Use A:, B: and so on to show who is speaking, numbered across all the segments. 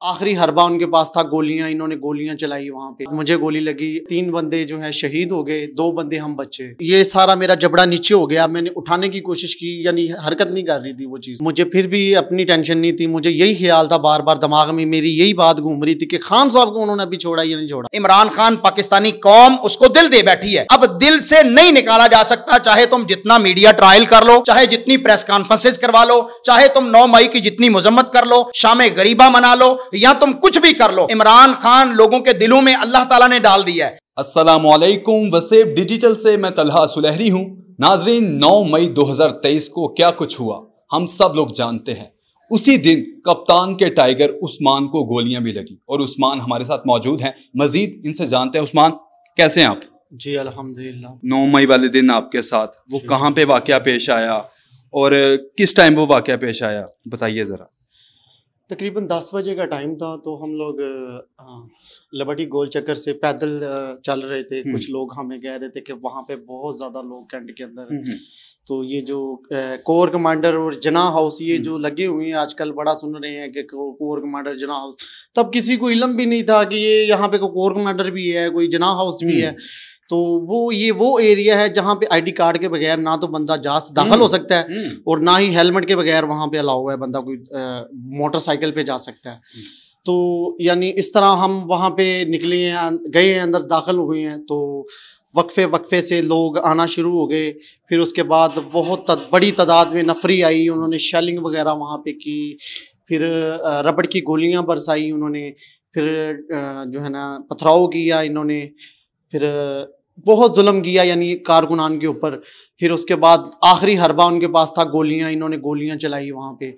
A: आखिरी हरबा उनके पास था, गोलियां, इन्होंने गोलियां चलाई वहां पे, मुझे गोली लगी, 3 बंदे जो है शहीद हो गए, 2 बंदे हम बचे। ये सारा मेरा जबड़ा नीचे हो गया, मैंने उठाने की कोशिश की, यानी हरकत नहीं कर रही थी वो चीज। मुझे फिर भी अपनी टेंशन नहीं थी, मुझे यही ख्याल था, बार बार दिमाग में मेरी यही बात घूम रही थी कि खान साहब को उन्होंने अभी छोड़ा या नहीं छोड़ा।
B: इमरान खान पाकिस्तानी कौम उसको दिल दे बैठी है, अब दिल से नहीं निकाला जा सकता, चाहे तुम जितना मीडिया ट्रायल कर लो, चाहे जितनी प्रेस कॉन्फ्रेंसेज करवा लो, चाहे तुम 9 मई की जितनी मजम्मत कर लो, शामे गरीबा मना लो, या तुम कुछ भी कर लो, इमरान खान लोगों के दिलों में अल्लाह ताला ने डाल दिया है।
C: अस्सलामुअलैकुम, वसेब डिजिटल से मैं तलहा सुलहरी हूं। नाजरीन, 9 मई 2023 को क्या कुछ हुआ हम सब लोग जानते हैं। उसी दिन कप्तान के टाइगर उस्मान को गोलियां भी लगी और उस्मान हमारे साथ मौजूद हैं। मजीद इनसे जानते हैं। उस्मान, कैसे हैं आप?
A: जी अल्हम्दुलिल्लाह।
C: 9 मई वाले दिन आपके साथ वो कहाँ पे वाकया पेश आया और किस टाइम वो वाकया पेश आया, बताइए ज़रा।
A: तकरीबन 10 बजे का टाइम था, तो हम लोग लिबर्टी गोल चक्कर से पैदल चल रहे थे। कुछ लोग हमें कह रहे थे कि वहाँ पे बहुत ज़्यादा लोग कैंट के अंदर हैं। तो ये जो कोर कमांडर और जना हाउस ये जो लगे हुए हैं आजकल, बड़ा सुन रहे हैं कि कोर कमांडर जना हाउस, तब किसी को इल्म भी नहीं था कि ये यहाँ पे कोर कमांडर भी है, कोई जना हाउस भी है। तो वो एरिया है जहाँ पे आईडी कार्ड के बगैर ना तो बंदा दाखिल हो सकता है और ना ही हेलमेट के बगैर वहाँ पे अलाउ है बंदा कोई मोटरसाइकिल पे जा सकता है। तो यानी इस तरह हम वहाँ पे निकले हैं, गए हैं, अंदर दाखिल हुए हैं। तो वक्फे से लोग आना शुरू हो गए। फिर उसके बाद बहुत बड़ी तादाद में नफरी आई, उन्होंने शेलिंग वगैरह वहाँ पे की, फिर रबड़ की गोलियाँ बरसाई उन्होंने, फिर जो है ना पथराव किया इन्होंने, फिर बहुत जुल्म किया यानी कारकुनान के ऊपर। फिर उसके बाद आखिरी हरबा उनके पास था, गोलियां, इन्होंने गोलियां चलाई वहाँ पे।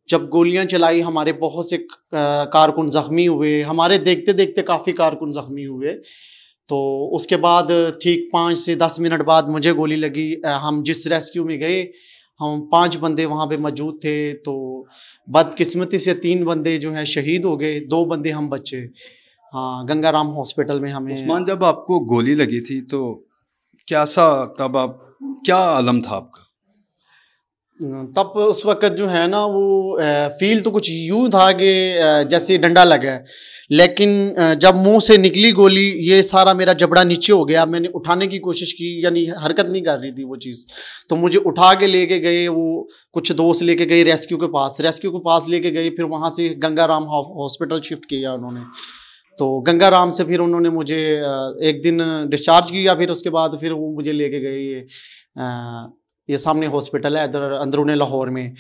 A: जब गोलियां चलाई हमारे बहुत से कारकुन ज़ख्मी हुए, हमारे देखते देखते काफ़ी कारकुन ज़ख्मी हुए। तो उसके बाद ठीक 5 से 10 मिनट बाद मुझे गोली लगी। हम जिस रेस्क्यू में गए, हम 5 बंदे वहाँ पे मौजूद थे। तो बदकिस्मती से 3 बंदे जो हैं शहीद हो गए, 2 बंदे हम बचे। हाँ, गंगाराम हॉस्पिटल में हमें।
C: उस्मान, जब आपको गोली लगी थी तो क्या आलम था आपका?
A: तब उस वक़्त जो है ना वो फील तो कुछ यूँ था कि जैसे डंडा लगा है, लेकिन जब मुंह से निकली गोली, ये सारा मेरा जबड़ा नीचे हो गया। मैंने उठाने की कोशिश की, यानी हरकत नहीं कर रही थी वो चीज़। तो मुझे उठा के लेके गए, वो कुछ दोस्त लेके गए रेस्क्यू के पास लेके गए। फिर वहाँ से गंगाराम हॉस्पिटल शिफ्ट किया उन्होंने। तो गंगाराम से फिर उन्होंने मुझे एक दिन डिस्चार्ज किया। फिर उसके बाद फिर वो मुझे लेके गए, ये सामने हॉस्पिटल है इधर अंदरूनी लाहौर में,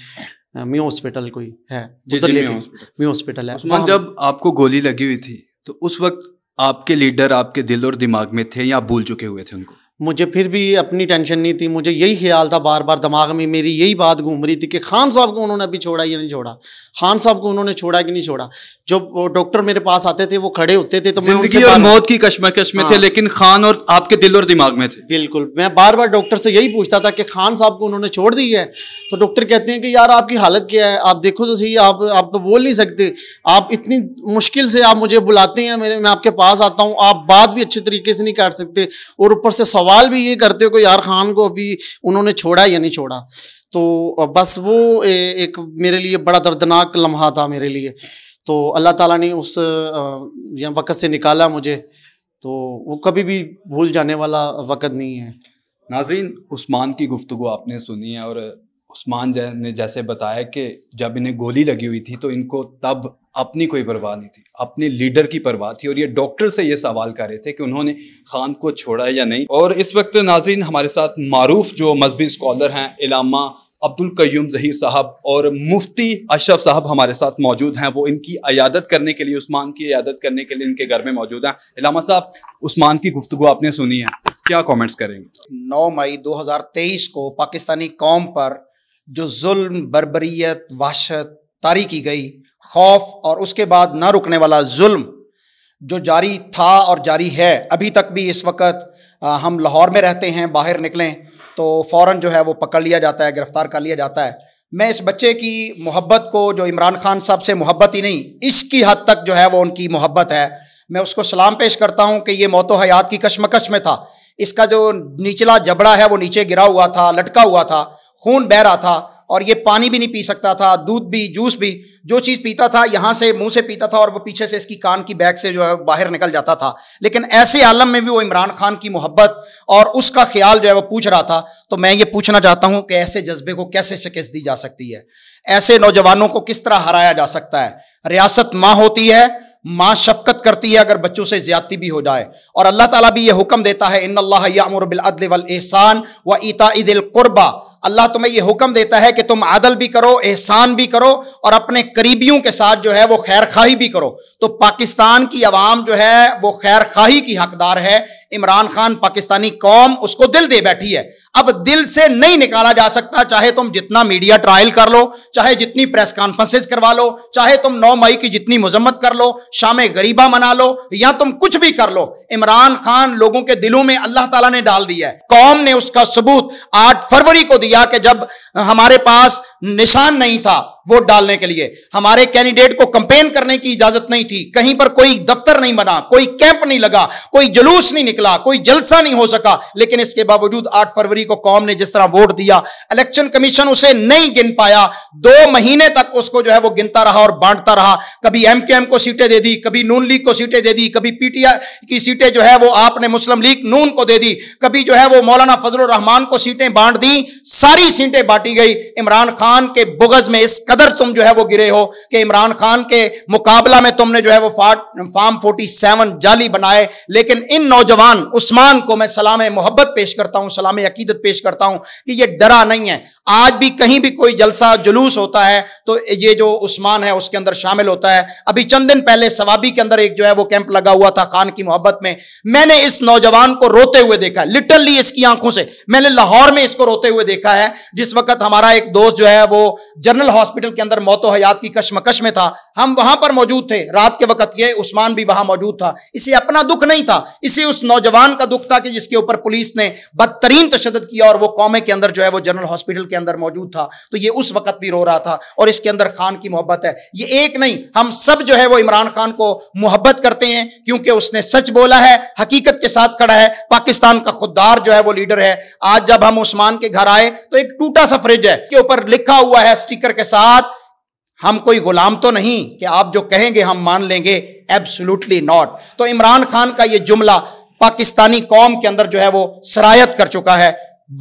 A: मियो हॉस्पिटल कोई है, उधर लेके मियो हॉस्पिटल है।
C: उस्मान, जब आपको गोली लगी हुई थी तो उस वक्त आपके लीडर आपके दिल और दिमाग में थे या भूल चुके हुए थे उनको?
A: मुझे फिर भी अपनी टेंशन नहीं थी, मुझे यही ख्याल था, बार बार दिमाग में मेरी यही बात घूम रही थी कि खान साहब को उन्होंने अभी छोड़ा या नहीं छोड़ा, खान साहब को उन्होंने छोड़ा कि नहीं छोड़ा। जब डॉक्टर मेरे पास आते थे, वो खड़े होते थे तो
C: जिंदगी और मौत की कश्मकश में थे, लेकिन खान और आपके दिल और दिमाग में थे।
A: बिल्कुल, मैं बार बार डॉक्टर से यही पूछता था कि खान साहब को उन्होंने छोड़ दी है। तो डॉक्टर कहते हैं कि यार आपकी हालत क्या है, आप देखो तो सही, आप तो बोल नहीं सकते, आप इतनी मुश्किल से आप मुझे बुलाते हैं, मैं आपके पास आता हूँ, आप बात भी अच्छे तरीके से नहीं कर सकते और ऊपर से सवाल भी ये करते हो कि यार खान को अभी उन्होंने छोड़ा या नहीं छोड़ा। तो बस वो एक मेरे लिए बड़ा दर्दनाक लम्हा था मेरे लिए। तो अल्लाह ताला ने उस वक़्त से निकाला मुझे, तो वो कभी भी भूल जाने वाला वक़्त नहीं है।
C: नाज़रीन, उस्मान की गुफ्तगू आपने सुनी है और उस्मान ने जैसे बताया कि जब इन्हें गोली लगी हुई थी तो इनको तब अपनी कोई परवाह नहीं थी, अपने लीडर की परवाह थी और ये डॉक्टर से ये सवाल कर रहे थे कि उन्होंने खान को छोड़ा या नहीं। और इस वक्त नाज़रीन हमारे साथ मारूफ जो मजहबी स्कॉलर हैं इलामा अब्दुल कय्यूम ज़हीर साहब और मुफ्ती अशरफ साहब हमारे साथ मौजूद हैं। वो इनकी इयादत करने के लिए, उस्मान की इयादत करने के लिए इनके घर में मौजूद हैं। इलामा साहब, उस्मान की गुफ्तगू आपने सुनी है, क्या कमेंट्स करेंगे?
B: 9 मई 2023 को पाकिस्तानी कौम पर जो जुल्म, बर्बरियत, वहशत तारी की गई, खौफ और उसके बाद ना रुकने वाला जुल्म जो जारी था और जारी है, अभी तक भी इस वक्त हम लाहौर में रहते हैं, बाहर निकलें तो फ़ौरन जो है वो पकड़ लिया जाता है, गिरफ़्तार कर लिया जाता है। मैं इस बच्चे की मोहब्बत को, जो इमरान खान साहब से मोहब्बत ही नहीं, इसकी हद तक जो है वो उनकी मोहब्बत है, मैं उसको सलाम पेश करता हूँ कि ये मौत व हयात की कशमकश में था। इसका जो निचला जबड़ा है वो नीचे गिरा हुआ था, लटका हुआ था, खून बह रहा था और ये पानी भी नहीं पी सकता था, दूध भी, जूस भी, जो चीज़ पीता था यहाँ से मुंह से पीता था और वो पीछे से इसकी कान की बैग से जो है बाहर निकल जाता था। लेकिन ऐसे आलम में भी वो इमरान खान की मोहब्बत और उसका ख्याल जो है वो पूछ रहा था। तो मैं ये पूछना चाहता हूँ कि ऐसे जज्बे को कैसे शिकस्त दी जा सकती है, ऐसे नौजवानों को किस तरह हराया जा सकता है। रियासत माँ होती है, माँ शफकत करती है अगर बच्चों से ज्यादती भी हो जाए, और अल्लाह ताला भी ये हुक्म देता है, इन्नल्लाह यअमुरु बिल अदल वल इहसान व इताइ दिल कुर्बा। अल्लाह तुम्हें ये हुक्म देता है कि तुम आदल भी करो, एहसान भी करो और अपने करीबियों के साथ जो है वो खैर खाही भी करो। तो पाकिस्तान की अवाम जो है वो खैर खाही की हकदार है। इमरान खान पाकिस्तानी कौम उसको दिल दे बैठी है। अब दिल से नहीं निकाला जा सकता, चाहे तुम जितना मीडिया ट्रायल कर लो, चाहे जितनी प्रेस कॉन्फ्रेंसेज करवा लो, चाहे तुम 9 मई की जितनी मजम्मत कर लो, शाम गरीबा मना लो, या तुम कुछ भी कर लो, इमरान खान लोगों के दिलों में अल्लाह ताला ने डाल दिया है। कौम ने उसका सबूत 8 फरवरी को दिया कि जब हमारे पास निशान नहीं था वोट डालने के लिए, हमारे कैंडिडेट को कैंपेन करने की इजाजत नहीं थी, कहीं पर कोई दफ्तर नहीं बना, कोई कैंप नहीं लगा, कोई जुलूस नहीं निकला, कोई जलसा नहीं हो सका, लेकिन इसके बावजूद 8 फरवरी को कौम ने जिस तरह वोट दिया, इलेक्शन कमीशन उसे नहीं गिन पाया। 2 महीने तक उसको जो है वो गिनता रहा और बांटता रहा। कभी एमकेएम को सीटें दे दी, कभी नून लीग को सीटें दे दी, कभी पीटीआई की सीटें जो है वो आपने मुस्लिम लीग नून को दे दी, कभी जो है वो मौलाना फजलुर रहमान को सीटें बांट दी, सारी सीटें बांटी गई। इमरान खान के बुग़्ज़ में इस कदर तुम जो है वो गिरे हो कि इमरान खान के मुकाबला में तुमने जो है वो फार्म 47 जाली बनाए। लेकिन इन नौजवान उस्मान को मैं सलाम मोहब्बत पेश करता हूं, सलाम अकीदत पेश करता हूं कि ये डरा नहीं है। आज भी कहीं भी कोई जलसा जुलूस होता है तो ये जो उस्मान है उसके अंदर शामिल होता है। अभी चंद दिन पहले सवाबी के अंदर एक जो है वो कैंप लगा हुआ था खान की मोहब्बत में, मैंने इस नौजवान को रोते हुए देखा, लिटरली इसकी आंखों से मैंने लाहौर में इसको रोते हुए देखा है। जिस वक्त हमारा एक दोस्त जो है वो जनरल हॉस्पिटल के अंदर मौतो हयात की कशमकश में था, हम वहां पर मौजूद थे रात के वक्त, ये उस्मान भी वहां मौजूद था। इसे अपना दुख नहीं था, इसे उस नौजवान का दुख था कि जिसके ऊपर पुलिस ने बदतरीन तशद्दुद किया और वो कौमे के अंदर जो है वो जनरल हॉस्पिटल के अंदर मौजूद था। तो ये उस वक्त भी रो रहा था और इसके अंदर खान की मोहब्बत है। ये एक नहीं, हम सब जो है वो इमरान खान को मोहब्बत करते हैं क्योंकि उसने सच बोला है, हकीकत के साथ खड़ा है, पाकिस्तान का खुददार जो है वो लीडर है। आज जब हम उस्मान के घर आए तो एक टूटा सा फ्रिज है के ऊपर लिखा हुआ है स्टिकर के साथ, हम कोई गुलाम तो नहीं कि आप जो कहेंगे हम मान लेंगे, एब्सोल्युटली नॉट। तो इमरान खान का ये जुमला पाकिस्तानी कौम के अंदर जो है वो सरायत कर चुका है।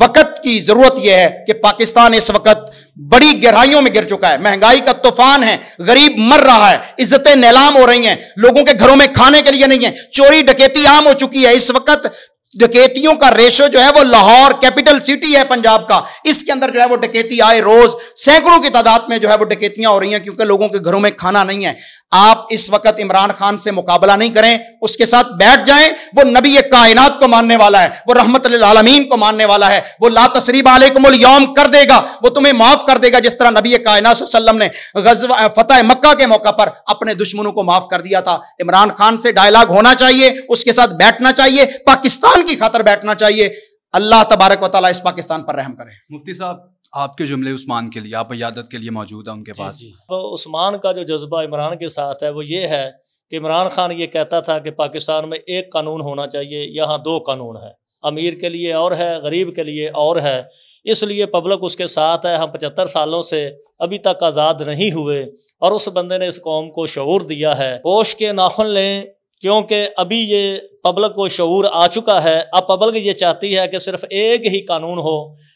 B: वक्त की जरूरत यह है कि पाकिस्तान इस वक्त बड़ी गहराइयों में गिर चुका है, महंगाई का तूफान है, गरीब मर रहा है, इज्जतें नीलाम हो रही हैं, लोगों के घरों में खाने के लिए नहीं है, चोरी डकैती आम हो चुकी है। इस वक्त डकैतियों का रेशो जो है वो लाहौर कैपिटल सिटी है पंजाब का, इसके अंदर जो है वो डकैती आए रोज सैकड़ों की तादाद में जो है वो डकैतियां हो रही हैं क्योंकि लोगों के घरों में खाना नहीं है। आप इस वक्त इमरान खान से मुकाबला नहीं करें, उसके साथ बैठ जाएं। वो नबी कायनात को मानने वाला है, वो रहमत लिल आलमीन को मानने वाला है, वो ला तसरीब अलैकुमुल यौम कर देगा, वो तुम्हें माफ कर देगा जिस तरह नबी कायनात सल्लल्लाहु अलैहि वसल्लम ने गज़वा फतह मक्का के मौका पर अपने दुश्मनों को माफ कर दिया था। इमरान खान से डायलॉग होना चाहिए, उसके साथ बैठना चाहिए, पाकिस्तान की खातिर बैठना चाहिए। अल्लाह तबारक व तआला इस पाकिस्तान पर रहम करे।
C: मुफ्ती साहब, आपके जुमले उस्मान के लिए, आप इयादत के लिए मौजूद हैं उनके पास।
D: तो उस्मान का जो जज्बा इमरान के साथ है वो ये है कि इमरान खान ये कहता था कि पाकिस्तान में एक कानून होना चाहिए, यहाँ 2 कानून है, अमीर के लिए और है, गरीब के लिए और है। इसलिए पब्लिक उसके साथ है। हम 75 सालों से अभी तक आज़ाद नहीं हुए और उस बंदे ने इस कौम को शऊर दिया है। होश के नाखुन लें क्योंकि अभी ये पब्लिक को शऊर आ चुका है। अब पब्लिक ये चाहती है कि सिर्फ एक ही कानून हो।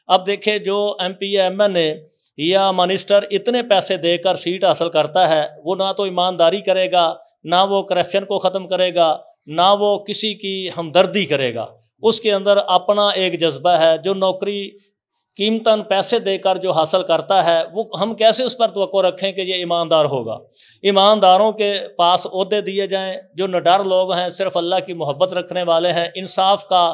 D: अब देखें जो MP MNA या मिनिस्टर इतने पैसे देकर सीट हासिल करता है, वो ना तो ईमानदारी करेगा, ना वो करप्शन को ख़त्म करेगा, ना वो किसी की हमदर्दी करेगा। उसके अंदर अपना एक जज्बा है। जो नौकरी कीमतन पैसे देकर जो हासिल करता है, वो हम कैसे उस पर तवक्को रखें कि ये ईमानदार होगा। ईमानदारों के पास ओहदे दिए जाएं, जो निडर लोग हैं, सिर्फ अल्लाह की मोहब्बत रखने वाले हैं, इंसाफ का,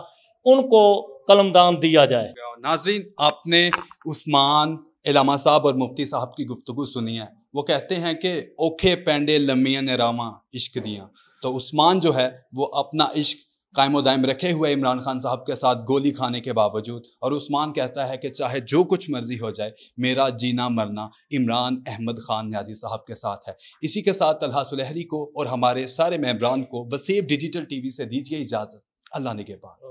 D: उनको कलमदान दिया जाए।
C: नाज़रीन, आपने उस्मान, इलामा साहब और मुफ्ती साहब की गुफ्तगू सुनी है। वो कहते हैं कि ओखे पेंडे लम्मियां ने रामा इश्क दियाँ। तो उस्मान जो है वो अपना इश्क कायम दायम रखे हुए इमरान खान साहब के साथ गोली खाने के बावजूद, और उस्मान कहता है कि चाहे जो कुछ मर्जी हो जाए, मेरा जीना मरना इमरान अहमद खान न्याजी साहब के साथ है। इसी के साथ तलहा सुलहरी को और हमारे सारे मेहमान को वसीब डिजिटल TV से दीजिए इजाज़त। अल्लाह निगहबान।